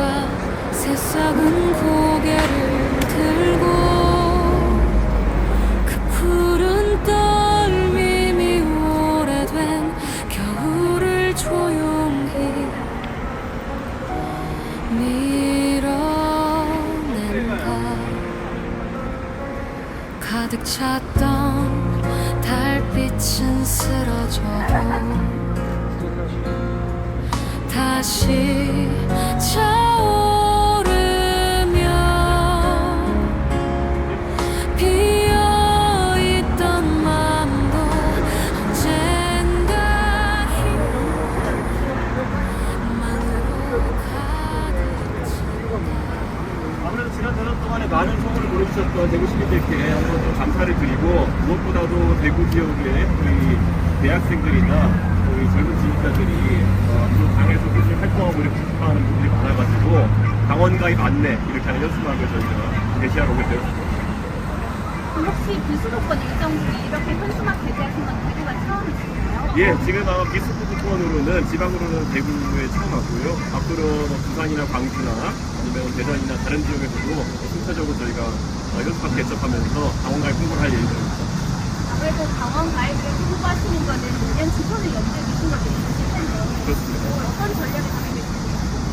누가 새싹은 고개를 들고 그 푸른 떨림이 오래된 겨울을 조용히 밀어낸다. 가득 찼던 달빛은 쓰러져도 다시 차오르며 비어있던 마음도 언젠가 희망으로 가득 찼다. 아무래도 지난 대선 동안에 많은 성원을 보내주셨던 대구 시민들께 한번 더 감사를 드리고, 무엇보다도 대구 지역의 저희 대학생들이나 저희 젊은 지휘자들이 앞으로 당에서 계속 활동하고 이렇게 싶어하는 분들이 많아가지고 당원 가입 안내 이렇게 하는 연습막을 저희가 게시하러 오게 되었습니다. 혹시 비수도권 일정들이 이렇게 현수막 게재하신 건 대구가 처음이신가요? 예, 지금 아마 비수도권으로는, 지방으로는 대구에 처음 왔고요. 앞으로 뭐 부산이나 광주나 아니면 대전이나 다른 지역에서도 순차적으로 저희가 연습막 개척하면서 당원 가입 홍보를 할 예정입니다. 아무래도 당원 가입을 홍보하시는 거는 년 지선을 염두에 두신 것도 있으실 텐데 그렇습니다. 어떤 전략을 가지고 계십니까?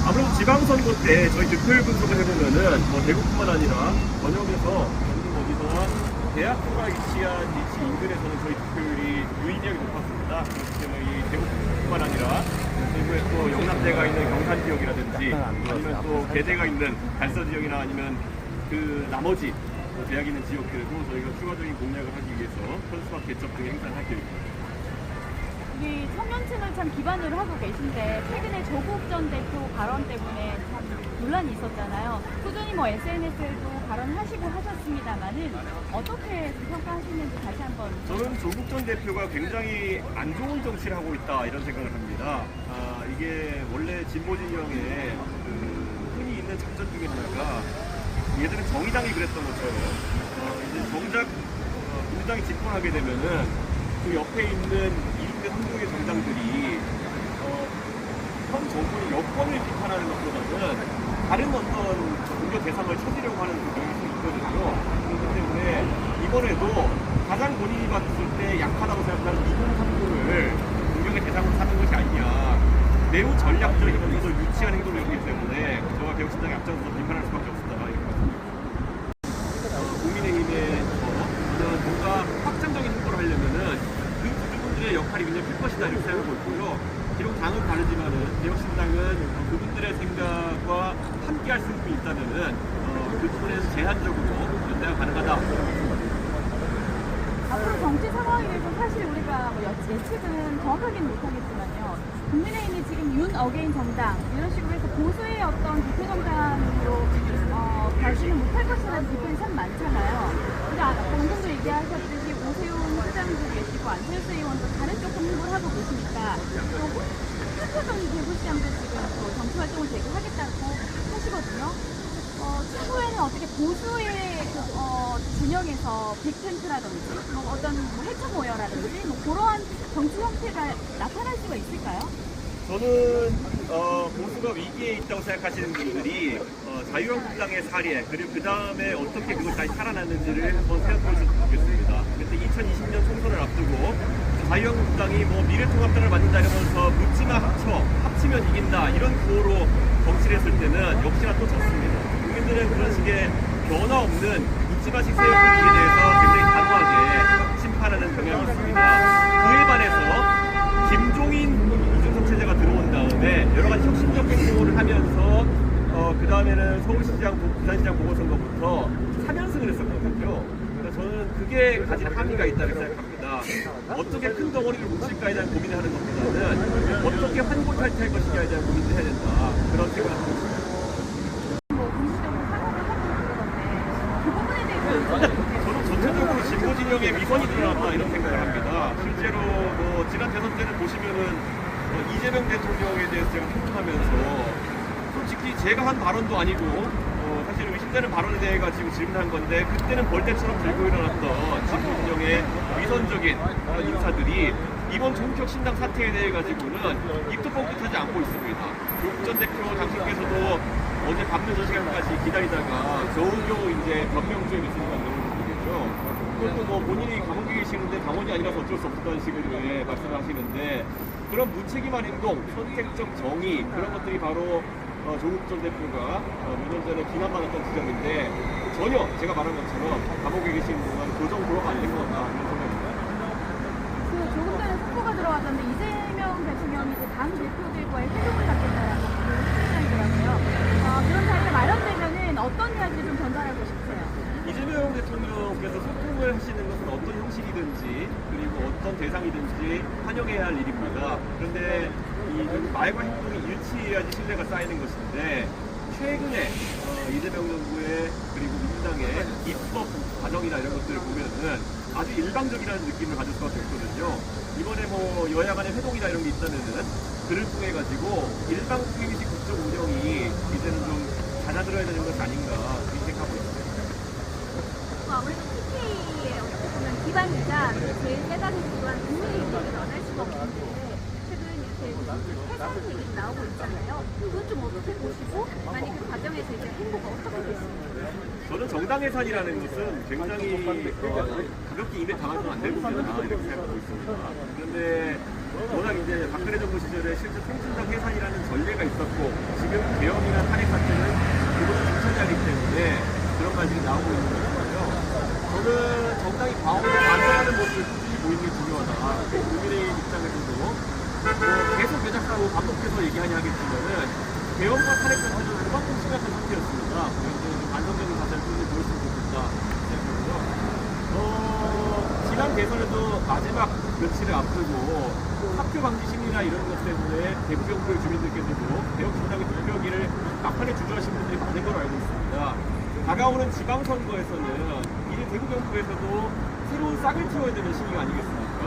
아무래도 지방선거 때 저희 득표율 분석을 해보면은 뭐 대구뿐만 아니라 전역에서 전국 어디서나 대학교가 위치한 위치 인근에서는 저희 득표율이 유의미하게 높았습니다. 그렇기 때문에 이 대구뿐만 아니라 대구에 또 영남대가 있는 경산 지역이라든지 아니면 또 계대가 있는 달서 지역이나 아니면 그 나머지 또 대학 있는 지역들도 저희가 추가적인 공략을 하기 위해서 현수막 개척 등의 행사를 할 계획입니다. 우리 청년층을 참 기반으로 하고 계신데 최근에 조국 전 대표 발언 때문에 참 논란이 있었잖아요. 꾸준히 뭐 SNS에도 발언하시고 하셨습니다만은 어떻게 평가하시는지 다시 한번. 저는 조국 전 대표가 굉장히 안 좋은 정치를 하고 있다 이런 생각을 합니다. 이게 원래 진보 진영의 흔히 있는 작전 중에 하나가 예전에 정의당이 그랬던 것처럼 이제 정작 민주당이 집권하게 되면은 그 옆에 있는 2대 3중의 정당들이 현 정권의 여권을 비판하는 것보다는 다른 어떤 공격 대상을 찾으려고 하는 경향이 좀 있거든요. 그렇기 때문에 이번에도 가장 본인이 봤을 때 약하다고 생각하는 2030을 공격의 대상으로 삼는 것이 아니냐. 매우 전략적이면서도 유치한 행동을 했기 때문에 저와 개혁신당이 앞장서서 비판할 수밖에 없었다. 이렇게 봤습니다. 국민의힘에 뭔가 확장적인 행보를 하려면은 그 그분들의 역할이 굉장히 클 것이다 이렇게 생각하고 있고요. 비록 당은 다르지만은 개혁신당은 그분들의 생각과 함께 할 수 있다면은 그 부분에서 제한적으로 연대가 가능하다. 앞으로 정치 상황에 대해서 사실 우리가 뭐 예측은 정확하게는 못하겠지만요. 국민의힘이 지금 윤 어게인 정당 이런 식으로 해서 보수의 어떤 대표 정당으로 결심을 못할 것이라는 비판이 참 많잖아요. 근데 방금도 얘기하셨듯이 오세훈 시장도 계시고 안철수 의원도 다른 쪽 홍보를 하고 계시니까 또 홍준표 대구시장도 지금 또 정치 활동을 되게 하겠다고 하시거든요. 추후에는 어떻게 보수의 진영에서 빅텐트라든지 뭐 어떤 해체 모여라든지 뭐 그러한 정치 형태가 나타날 수가 있을까요? 저는 보수가 위기에 있다고 생각하시는 분들이 자유한국당의 사례 그리고 그 다음에 어떻게 그것이 다시 살아났는지를 한번 생각해보셨으면 좋겠습니다. 그래서 2020년 총선을 앞두고 자유한국당이 뭐 미래통합당을 만든다 이러면서 묻지마 합치면 이긴다 이런 구호로 정치를 했을 때는 역시나 또 졌습니다. 국민들은 그런 식의 변화 없는 묻지마식 세의 분위기에 대해서 굉장히 단호하게 심판하는 경향이 있습니다. 그에 반해서 김종인 이준석 체제가 들어온 다음에 여러 가지 혁신적 행동을 하면서 그 다음에는 서울시장, 부산시장 보궐선거부터 3연승을 했었거든요. 그래서 저는 그게 가진 함의가 있다고 생각합니다. 어떻게 큰 덩어리를 뭉칠까에 대한 고민을 하는 것보다는 어떻게 환골탈퇴할 것이냐에 대한 고민을 해야 된다. 그런 생각을 하고 있습니다. 뭐 공식적으로 사과를 하고 그러던데 그 부분에 대해서 저는 전체적으로 진보 진영의 위선이 드러났다 이런 생각을 합니다. 실제로 뭐 지난 대선 때는 보시면은 이재명 대통령에 대해서 제가 평가하면서 솔직히 제가 한 발언도 아니고 사실 의심되는 발언에 대해 가지고 질문한 건데 그때는 벌떼처럼 들고 일어났던 진보 진영의 위선적인 인사들이 이번 전격 신당 사태에 대해 가지고는 입도 뻥끗하지 않고 있습니다. 조국 전 대표 당신께서도 어제 밤 늦은 시간까지 기다리다가 겨우겨우 이제 변명조에 있으니까 너무 좋겠죠. 그것도 뭐 본인이 감옥에 계시는데 당원이 아니라서 어쩔 수 없었다는 식으로 말씀을 하시는데 그런 무책임한 행동, 선택적 정의 그런 것들이 바로 조국 전 대표가 몇 년 전에 비난받았던 지점인데 전혀 제가 말한 것처럼 감옥에 계신 동안 교정 도화가 안 된 것 같다 이런 생각입니다. 그 조금 전에 속보가 들어왔던데 이재명 대통령이 이제 당 대표들과의 회동을 갖겠다라고 생각이더라고요. 그런 자리가 마련되면은 어떤 이야기를 좀 전달하고 싶으세요? 이재명 대통령께서 소통을 하시는 것은 어떤 형식이든지 그리고 어떤 대상이든지 환영해야 할 일입니다. 그런데 이 말과 행동이 일치해야지 신뢰가 쌓이는 것인데 최근에 이재명 정부의 그리고 민주당의 입법 과정이나 이런 것들을 보면은 아주 일방적이라는 느낌을 가질 수밖에 없거든요. 이번에 뭐 여야 간의 회동이나 이런 게 있다면은 그를 통해 가지고 일방 통행식 국정 운영이 이제는 좀 잦아들어야 되는 것이 아닌가 그렇게 생각하고 있습니다. 아무래도 TK의 어떻게 보면 기반이자 제일 세다는 기반 국민의 얘기를 안 할 수가 없는데 최근 이렇게 해산 얘기 나오고 있잖아요. 그건 좀 어떻게 보시고 만약 그 과정에서 이제 행보가 어떻게 됐습니까? 저는 정당 해산이라는 것은 굉장히 가볍게 입에 담아서는 안 될 문제다 이렇게 생각하고 있습니다. 그런데 워낙 이제 박근혜 정부 시절에 실제 통진당 해산이라는 전례가 있었고 지금 계엄이나 탄핵 사태는 그보다 중천자이기 때문에 그런 말들이 나오고 있는 거고요. 저는 정당이 과오를 반성하는 모습을 꾸준히 보이는 게 중요하다. 국민의힘 입장에서도 계속 매작하고 반복해서 얘기하냐 하겠지만은 계엄과 탄핵 사태는 그만큼 심각한 상태였습니다. 그래서 반성적인 자세를 꾸준히 보였으면 좋겠다 생각하고요. 지난 대선에도 마지막 며칠을 앞두고 학교 방지 심리나 이런 것 때문에 대구 경북의 주민들께서도 개혁신당의 투표기를 막판에 주저하신 분들이 많은 걸로 알고 있습니다. 다가오는 지방선거에서는 이제 대구 경북에서도 새로운 싹을 틔워야 되는 시기가 아니겠습니까?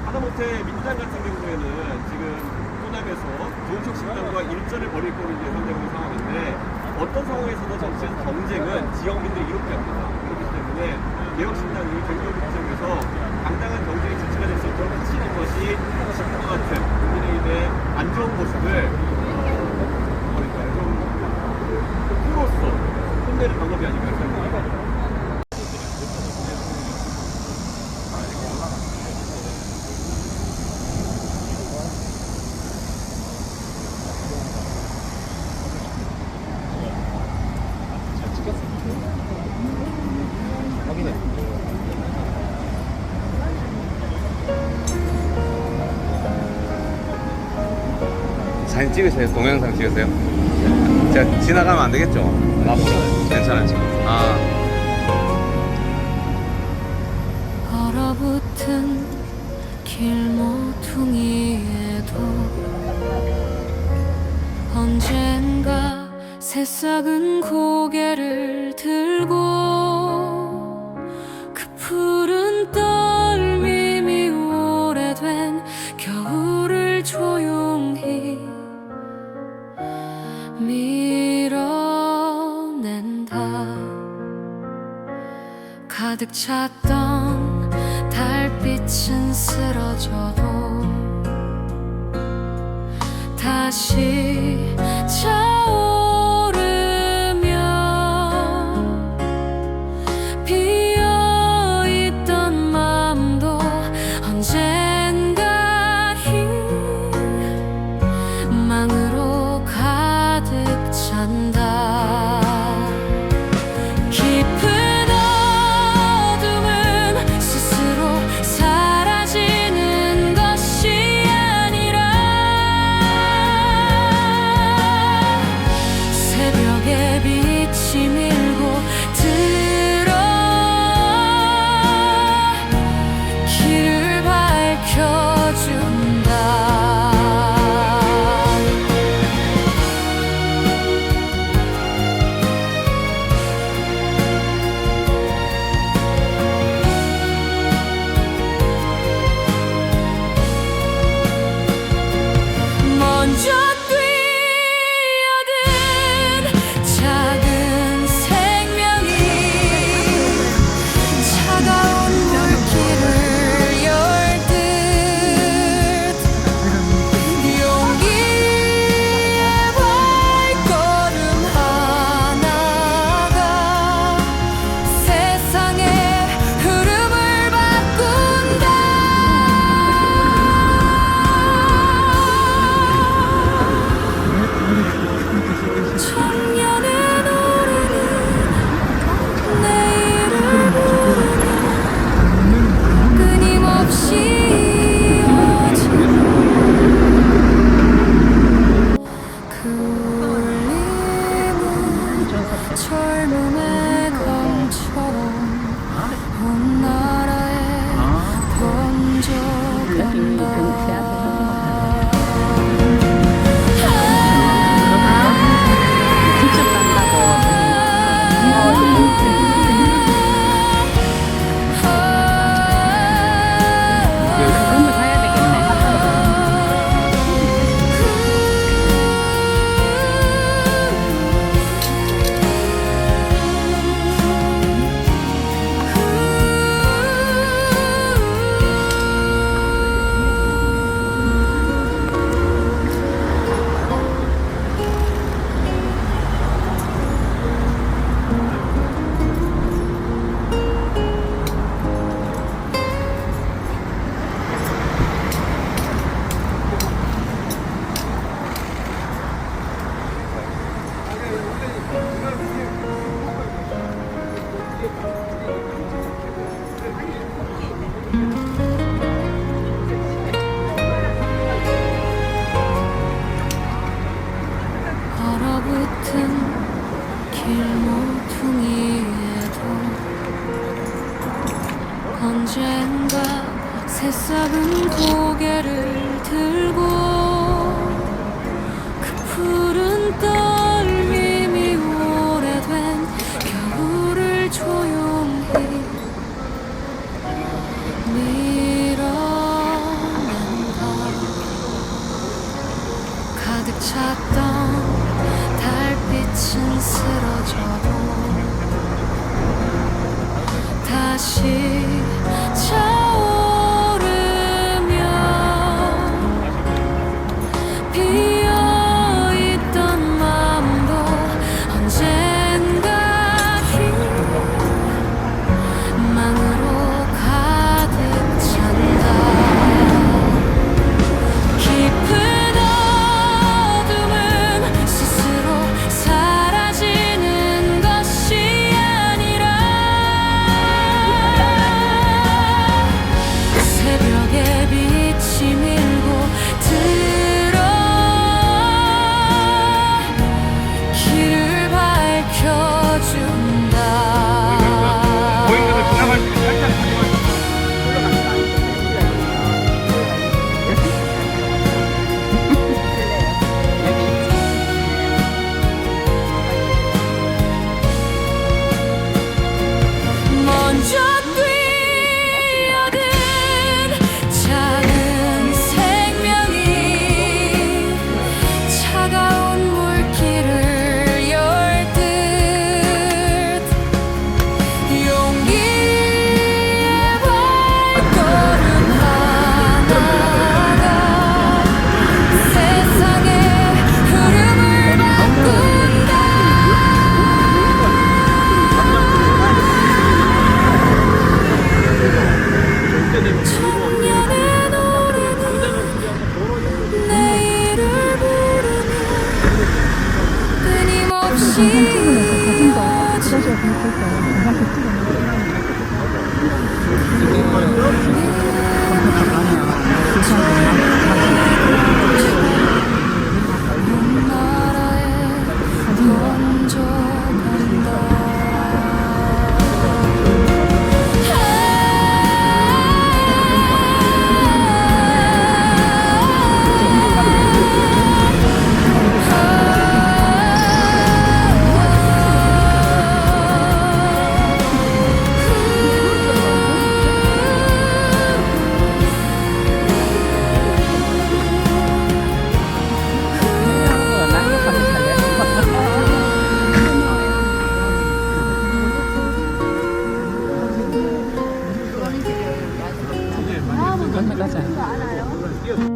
하다못해 민주당 같은 경우에는 지금 호남에서 조은석 신당과 일전을 벌일 거로 예상되고 있는 상황인데 어떤 상황에서도 정치에서 경쟁은 지역민들이 이롭게 합니다. 그렇기 때문에 개혁신당이 경기도국정에서 당당한 경쟁의 주체가 될 수 있도록 하시는 것이 지금과 같은 국민의힘의 안 좋은 모습을 뭐랄까요 좀 후로서 혼내는 방법이 아닌가 생각합니다. 사진 찍으세요? 동영상 찍으세요? 제가 지나가면 안 되겠죠? 괜찮아요 지금. 얼어붙은 길모퉁이에도 언젠가 새싹은 고개를 들고 그 푸른 떨밈이 오래된 겨울을 조용히 밀어낸다. 가득 찼던 달빛은 쓰러져도 다시 차오르며 비어있던 마음도 언젠가 희망으로 가득 찬다. 깊은 어둠은 스스로 사라지는 직접 그런 거 사야 되겠네. 얼어붙은 길모퉁이에도 언젠가 새싹은 고개를 들고 그 푸른 떨림이 오래된 겨울을 조용히 밀어낸다. 가득 찼던 달빛은 쓰러져도 다시 차오르며 비어있던 마음도 언젠가 희망으로 가득 찬다. 깊은 어둠은 스스로 사라지는 것이 아니라 새벽의 빛이 밀고 들어 길을 밝혀준다. 보행자들 지나갈 때 살짝 먼저 뛰어든 작은 생명이 차가운 물길을 열듯 용기의 발걸음 하나가 세상의 흐름을 바꾼다. 청년의 노래는 내일을 부르며 끊임없이 나라에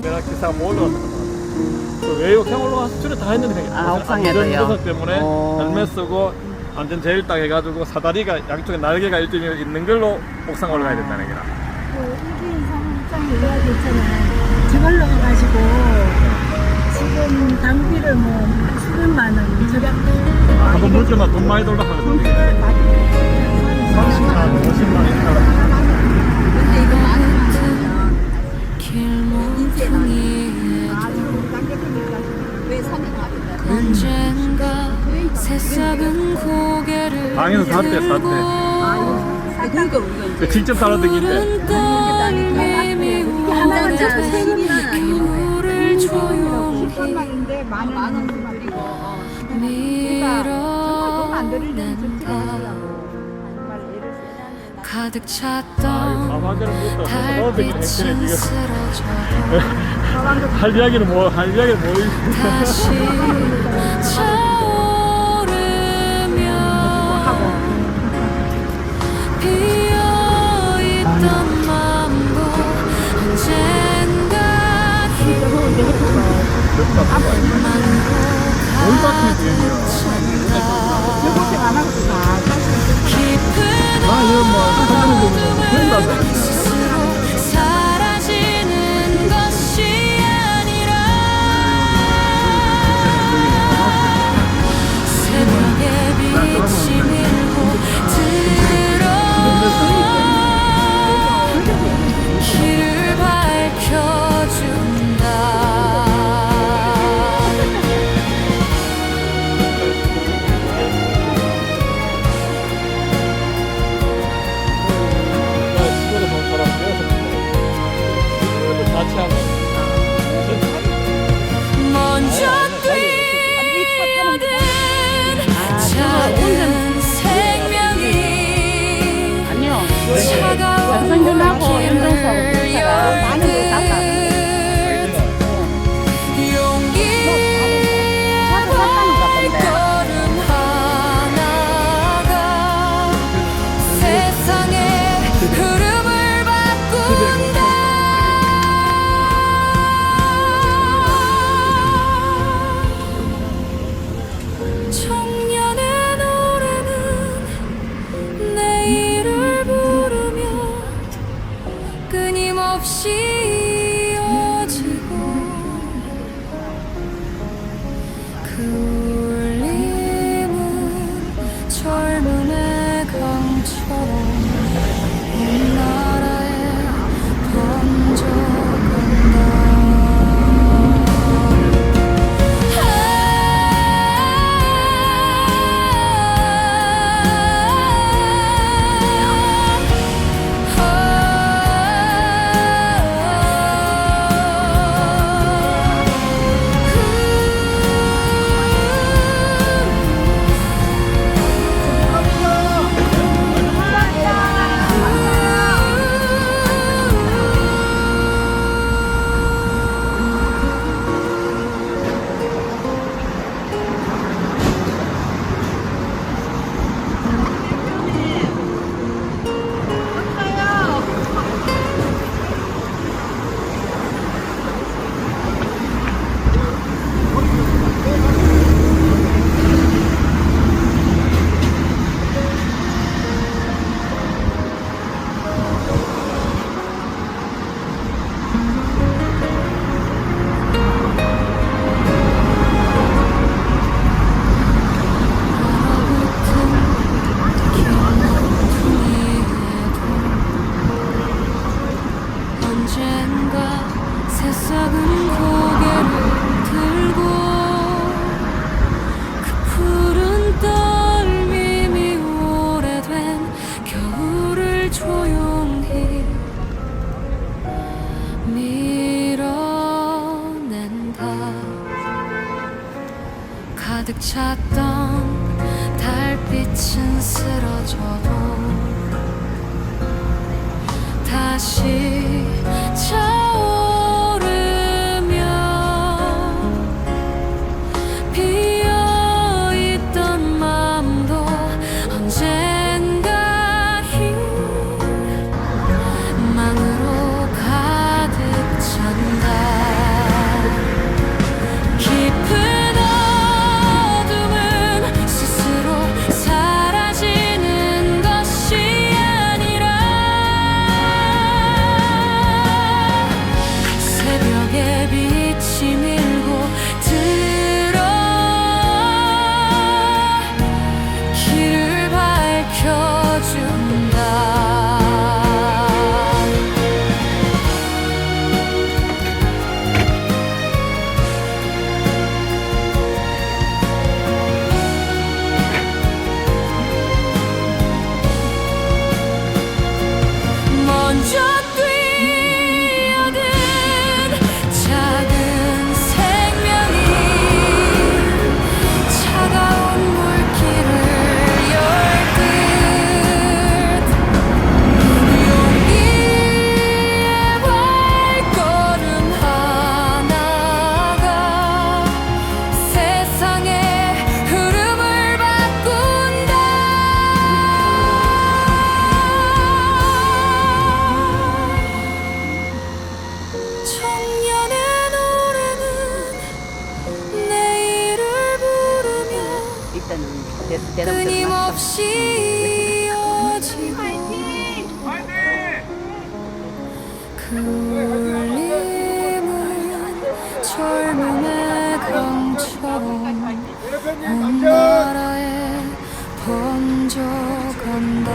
내가 기사 몰러 그 외국형 올라와서 수출을 다 했는데 옥상에도요? 안전 때문에 오. 헬멧 쓰고 안전 제일 딱 해가지고 사다리가 양쪽에 날개가 일정히 있는 걸로 옥상 올라가야 된다는 게라. 일기인 사무장이 의뢰가 됐잖아요. 저걸로 해가지고 지금 당비를 뭐 수백만 원 절약도 한번 볼 때만 돈 많이 돌다 하거든요. 30만 원, 50만 원 이렇게 하거든요. 근데 이거 많이 왜 산에 가겠다. 언젠가 새싹은 고개를 방에서 샀대, 샀대. 그러니까 우리가 직접 사러 다니는데 푸른 떨림이 겨울을 조용히 인데 만원 드리고 돈안 들이려면 좀 밀어낸다. 가득 아, 찼던 가방들은 못다 달빛은 쓰러져도 할 이야기는 뭐 다시 차오르며 비어있던 마음도 언젠가 희망으로 가득 찬다. 깊은 어둠은 스스로 사라지는 것이 아니라 새벽의 빛이 밀고 들어와 길을 밝혀준다. 시골에서 온 사람 같이 하고 먼저 뛰어든 작은 생명이 차가운 길을 열듯 용기와 발걸음 하나가 세상의 흐름을 바꾼다. 청년의 노래는 내일을 부르며 끊임없이 이어지고 그 울림은 젊음의 강처럼 온 나라에 번져간다. 언젠가 새싹은 고개를 들고 그 푸른 떨림이 오래된 겨울을 조용히 밀어낸다. 가득 찼던 달빛은 쓰러져도 다시 차오르며 비어있던 마음도 언젠가 희망으로 가득 찬다. 깊은 어둠은 스스로 사라지는 것이 아니라 청년의 노래는 내일을 부르며 일단은 대답 끊임없이 이어지고 그 울림은 젊음의 강처럼 온 나라에 번져간다.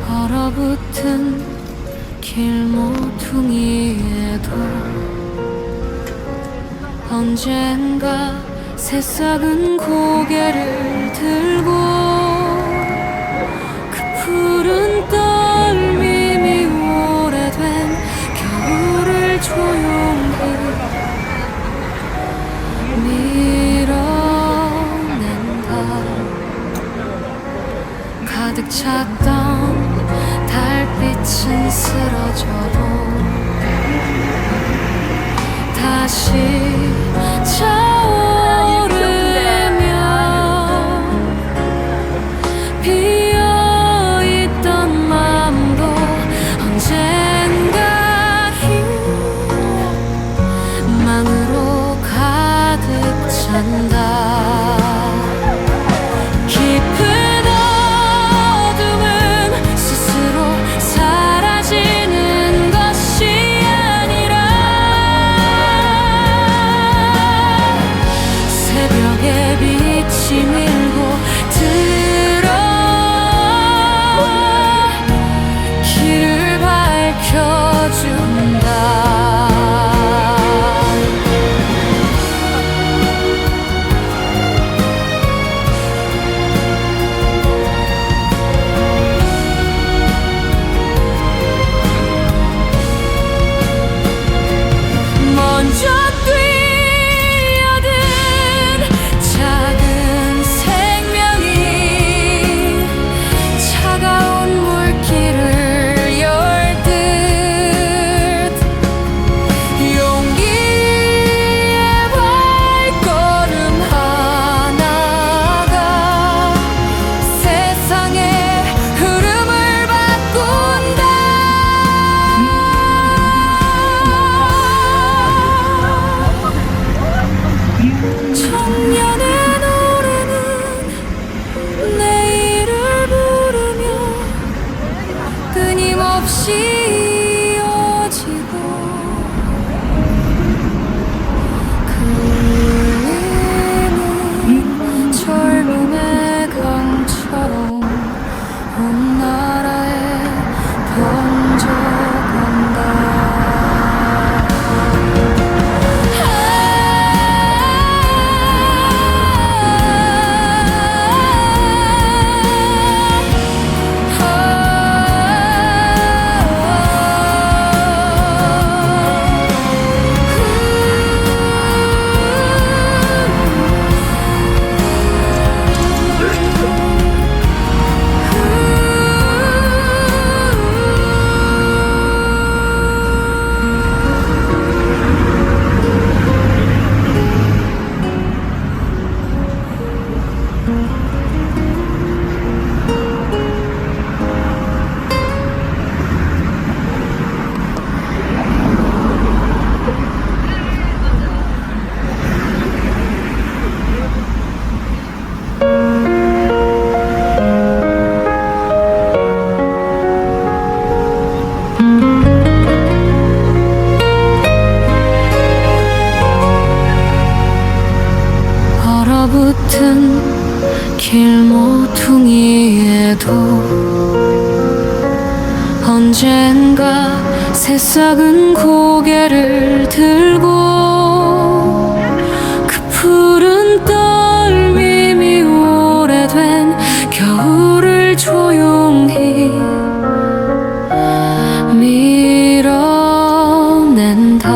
얼어붙은 길모퉁이에도 언젠가 새싹은 고개를 들고 그 푸른 떨밈이 오래된 겨울을 조용히 밀어낸다. 가득 찼던 달빛은 쓰러져도 다시 차오르며 비어있던 마음도 언젠가 희망으로 가득 찬다. 깊은 어둠은 스스로 사라지는 것이 아니라 새벽의 빛이 밀고 들어 길을 밝혀준다. 먼저 뛰어든 작은 생명이 차가운 물길을 열듯 용기의 발걸음 하나가 세상의 흐름을 바꾼다. 청년의 노래는 내일을 부르며 끊임없이 이어지고 그 울림은 젊음의 강처럼 온 나라에 번져간다. 언젠가 새싹은 고개를 들고 그 푸른 떨림이 오래된 겨울을 조용히 밀어낸다.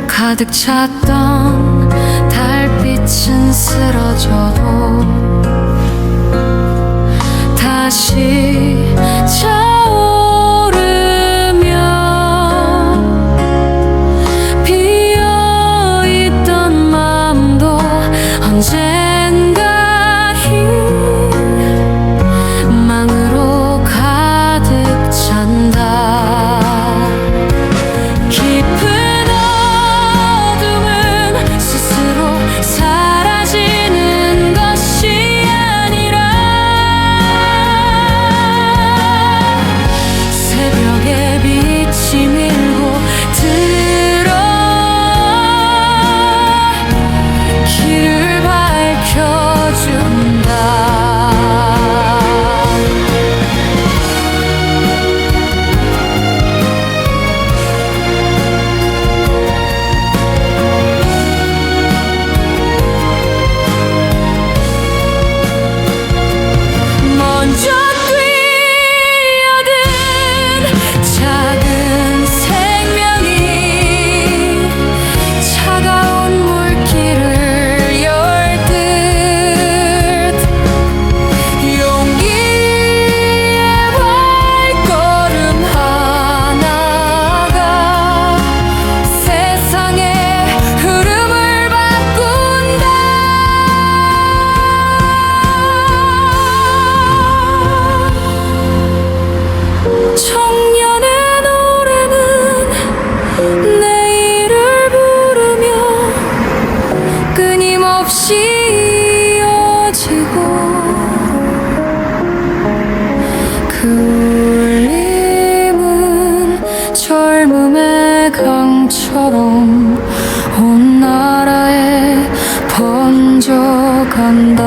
가득 찼던 달빛은 쓰러져도 다시 차오르며 비어있던 마음도 언젠가 희망으로 가득 찬다. 깊은 어둠은 스스로 사라지는 것이 아니라 새벽에 빛이 밀고 들어 길을 밝혀준다. 먼저 뛰어든 작은 생명이 차가운 물길을 열듯 용기의 발걸음 하나가 세상의 흐름을 바꾼다. 청년의 노래는 내일을 부르며 끊임없이 이어지고 그 울림은 젊음의 강처럼 온 나라에 번져간다.